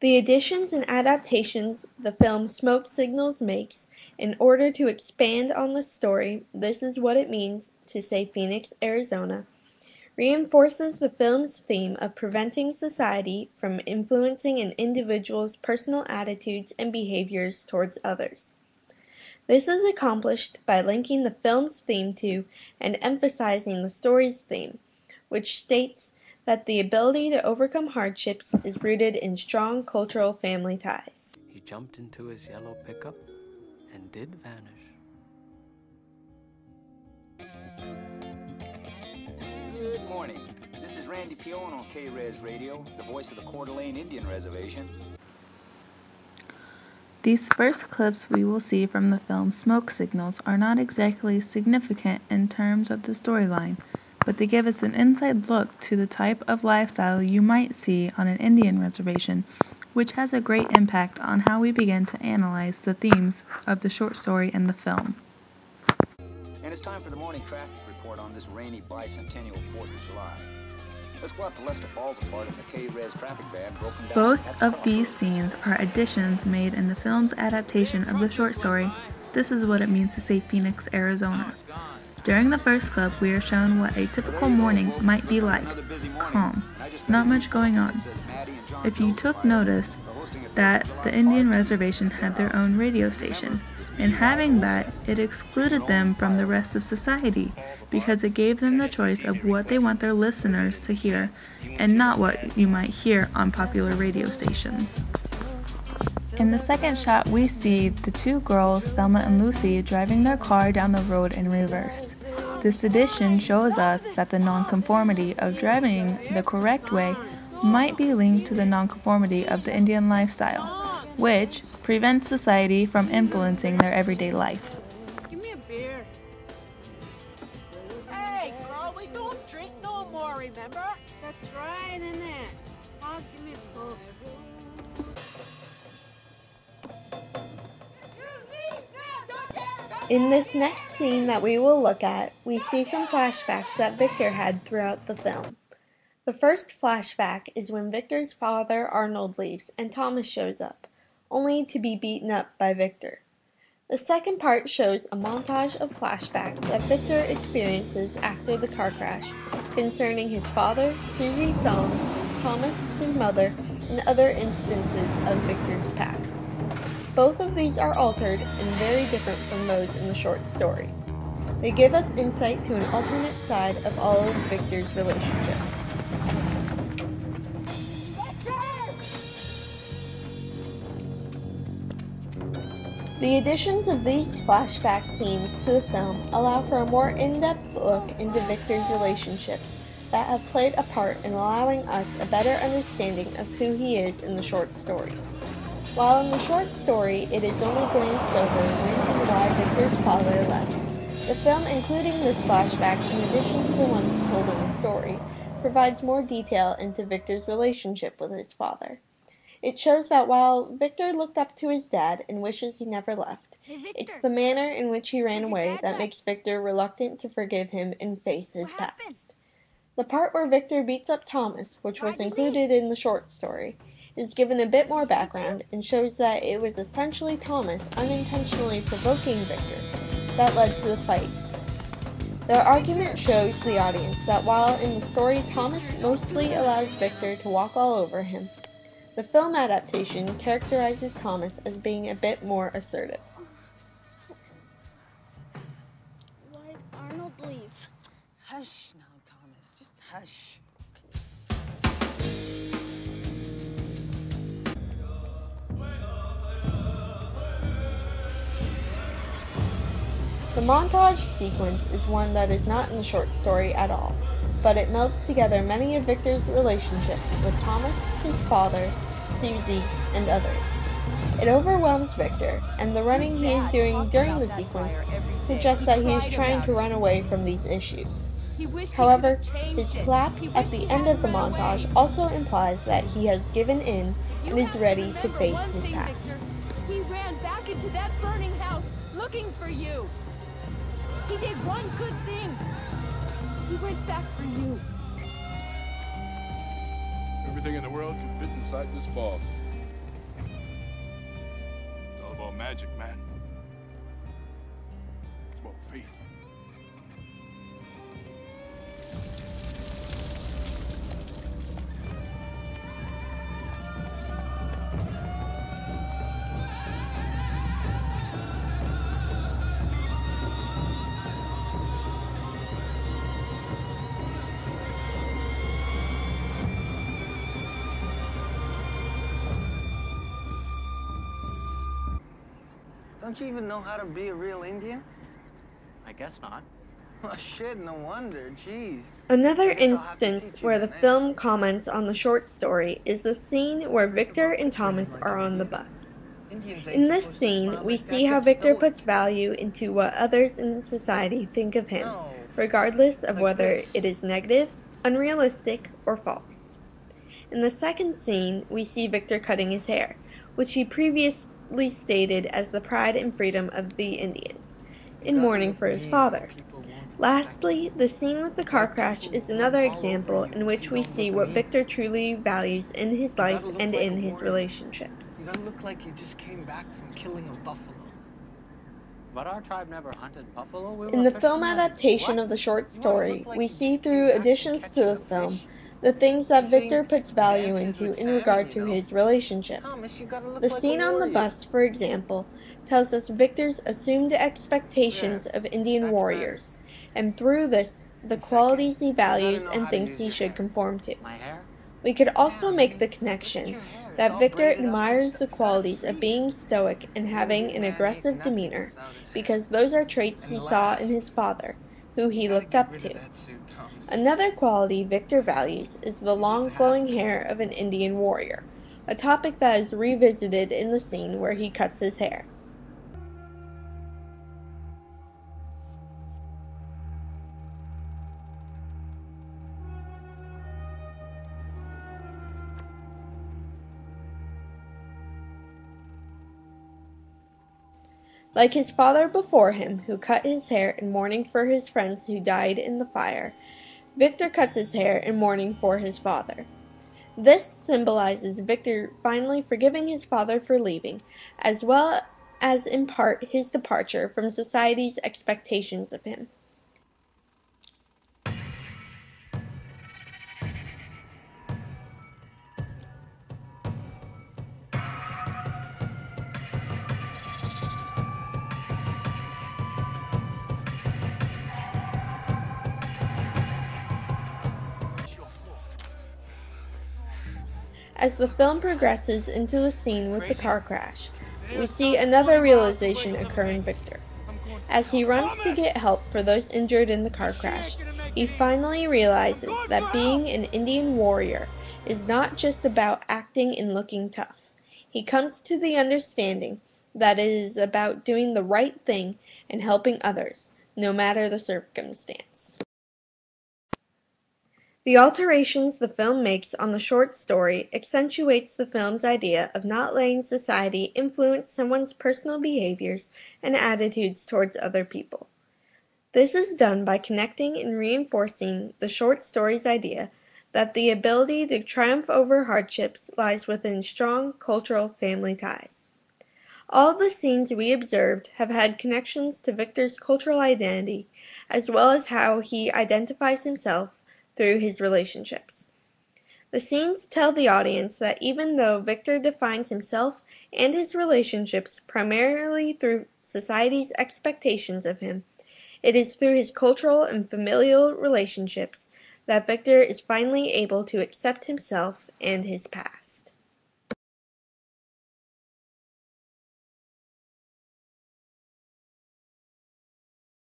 The additions and adaptations the film Smoke Signals makes in order to expand on the story This Is What It Means to Say Phoenix, Arizona, reinforces the film's theme of preventing society from influencing an individual's personal attitudes and behaviors towards others. This is accomplished by linking the film's theme to and emphasizing the story's theme, which states that the ability to overcome hardships is rooted in strong cultural family ties. He jumped into his yellow pickup and did vanish. Good morning. This is Randy Pion on K-Res Radio, the voice of the Coeur d'Alene Indian Reservation. These first clips we will see from the film Smoke Signals are not exactly significant in terms of the storyline, but they give us an inside look to the type of lifestyle you might see on an Indian reservation, which has a great impact on how we begin to analyze the themes of the short story and the film. And it's time for the morning traffic report on this rainy bicentennial 4th of July. Let's go out to Lester Falls apart in the K-Res traffic van broken down. Both of these scenes are additions made in the film's adaptation of the short story This Is What It Means to Say Phoenix, Arizona. During the first clip, we are shown what a typical morning might be like. Calm. Not much going on. If you took notice that the Indian reservation had their own radio station, and having that, it excluded them from the rest of society because it gave them the choice of what they want their listeners to hear and not what you might hear on popular radio stations. In the second shot, we see the two girls, Thelma and Lucy, driving their car down the road in reverse. This addition shows us that the nonconformity of driving the correct way might be linked to the nonconformity of the Indian lifestyle, which prevents society from influencing their everyday life. Give me a beer. Hey, girl, we don't drink no more, remember? That's right, isn't it? Oh, give me a Coke. In this next scene that we will look at, we see some flashbacks that Victor had throughout the film. The first flashback is when Victor's father, Arnold, leaves and Thomas shows up, only to be beaten up by Victor. The second part shows a montage of flashbacks that Victor experiences after the car crash concerning his father, Susie's son, Thomas, his mother, and other instances of Victor's past. Both of these are altered and very different from those in the short story. They give us insight to an alternate side of all of Victor's relationships. The additions of these flashback scenes to the film allow for a more in-depth look into Victor's relationships that have played a part in allowing us a better understanding of who he is in the short story. While in the short story it is only glanced over when and why Victor's father left, the film, including this flashback in addition to the ones told in the story, provides more detail into Victor's relationship with his father. It shows that while Victor looked up to his dad and wishes he never left, it's the manner in which he ran away that makes Victor reluctant to forgive him and face his past. The part where Victor beats up Thomas, which was included in the short story, is given a bit more background and shows that it was essentially Thomas unintentionally provoking Victor that led to the fight. Their argument shows the audience that while in the story Thomas mostly allows Victor to walk all over him, the film adaptation characterizes Thomas as being a bit more assertive. Why'd Arnold leave? Hush now, Thomas. Just hush. The montage sequence is one that is not in the short story at all, but it melts together many of Victor's relationships with Thomas, his father, Susie, and others. It overwhelms Victor, and the running he is doing during the sequence suggests that he is trying to run away from these issues. However, his collapse at the end of the montage also implies that he has given in and is ready to face his past. He ran back into that burning house looking for you. He did one good thing. He went back for you. Everything in the world can fit inside this ball. magic, man. It's about faith. Don't you even know how to be a real Indian? I guess not. Oh, shit, no wonder. Jeez. Another I guess I'll have to instance teach you where the then, eh? film comments on the short story is the scene where Victor and Thomas are on the bus. Indians ain't In this supposed to scene, smile we like see that. how Get Victor snow- puts value into what others in society think of him, No. regardless of Like whether this. it is negative, unrealistic, or false. In the second scene, we see Victor cutting his hair, which he previously stated as the pride and freedom of the Indians, in mourning for his father. Lastly, the scene with the car crash is another example in which we see what Victor truly values in his life and in his relationships. You gotta look like you just came back from killing a buffalo. But our tribe never hunted buffalo. We were In the film fishermen. adaptation What? of the short You wanna story, look like we you see just came through back from additions to catching the a film fish? the things that You see, Victor puts value dances into with in salmon, regard you to know? his relationships. Thomas, you gotta look The like scene a on the warrior. bus, for example, tells us Victor's assumed expectations of Indian that's warriors, and through this, the And second, qualities he you gotta values know and how to thinks use he your should hair. conform to. My hair? We could also Yeah, I make mean, the look at connection your hair. It's that all Victor braided up and admires stuff. the You gotta qualities free of it. being stoic and having an Indian man ain't aggressive nothing demeanor, without his hair. because those are traits And he saw in last, his father, who he you gotta looked get up rid to. of that suit, Thomas. Another quality Victor values is the long flowing hair of an Indian warrior, a topic that is revisited in the scene where he cuts his hair. Like his father before him, who cut his hair in mourning for his friends who died in the fire, Victor cuts his hair in mourning for his father. This symbolizes Victor finally forgiving his father for leaving, as well as in part his departure from society's expectations of him. As the film progresses into the scene with the car crash, we see another realization occur in Victor. As he runs to get help for those injured in the car crash, he finally realizes that being an Indian warrior is not just about acting and looking tough. He comes to the understanding that it is about doing the right thing and helping others, no matter the circumstance. The alterations the film makes on the short story accentuates the film's idea of not letting society influence someone's personal behaviors and attitudes towards other people. This is done by connecting and reinforcing the short story's idea that the ability to triumph over hardships lies within strong cultural family ties. All the scenes we observed have had connections to Victor's cultural identity, as well as how he identifies himself through his relationships. The scenes tell the audience that even though Victor defines himself and his relationships primarily through society's expectations of him, it is through his cultural and familial relationships that Victor is finally able to accept himself and his past.